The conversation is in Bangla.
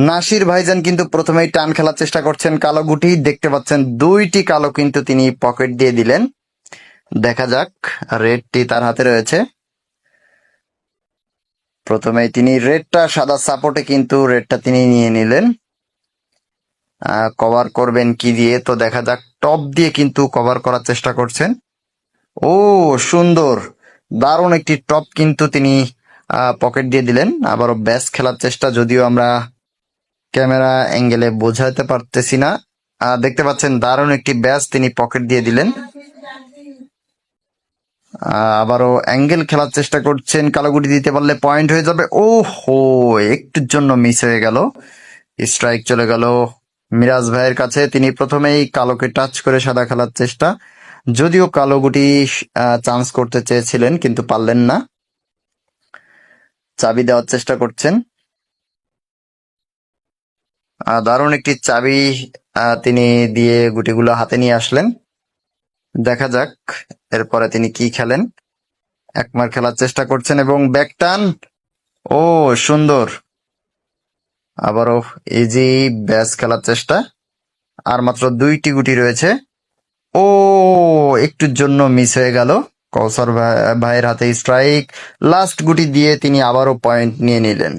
নাসির ভাইজান কিন্তু প্রথমেই টান খেলার চেষ্টা করছেন, কালো গুটি দেখতে পাচ্ছেন দুইটি কালো কিন্তু তিনি পকেট দিয়ে দিলেন। দেখা যাক, রেডটি তার হাতে রয়েছে। প্রথমেই তিনি রেডটা সাদা সাপোর্টে কিন্তু রেডটা তিনি নিয়ে নিলেন। কভার করবেন কি দিয়ে, তো দেখা যাক, টপ দিয়ে কিন্তু কভার করার চেষ্টা করছেন। ও সুন্দর, দারুণ একটি টপ কিন্তু তিনি পকেট দিয়ে দিলেন। আবারও ব্যাস খেলার চেষ্টা, যদিও আমরা ক্যামেরা অ্যাঙ্গেলে বোঝাতে পারতেছি না। দেখতে পাচ্ছেন দারুণ একটি ব্যাস তিনি পকেট দিয়ে দিলেন। আবারও অ্যাঙ্গেল খেলার চেষ্টা করছেন, কালোগুটি দিতে পারলে পয়েন্ট হয়ে যাবে। ও হো, একটুর জন্য মিস হয়ে গেল, স্ট্রাইক চলে গেল মিরাজ ভাইয়ের কাছে। তিনি প্রথমেই কালোকে টাচ করে সাদা খেলার চেষ্টা, যদিও কালো গুটি চান্স করতে চেয়েছিলেন কিন্তু পারলেন না। চাবি দেওয়ার চেষ্টা করছেন, দারুণ একটি চাবি তিনি দিয়ে গুটিগুলো হাতে নিয়ে আসলেন। দেখা যাক এরপরে তিনি কি খেলেন। একমার খেলার চেষ্টা করছেন এবং ব্যাকটান, ও সুন্দর। আবারও ইজি ব্যাস খেলার চেষ্টা, আর মাত্র দুইটি গুটি রয়েছে। ও একটুর জন্য মিস হয়ে গেল, কৌসার ভাইয়ের হাতে স্ট্রাইক। লাস্ট গুটি দিয়ে তিনি আবারও পয়েন্ট নিয়ে নিলেন।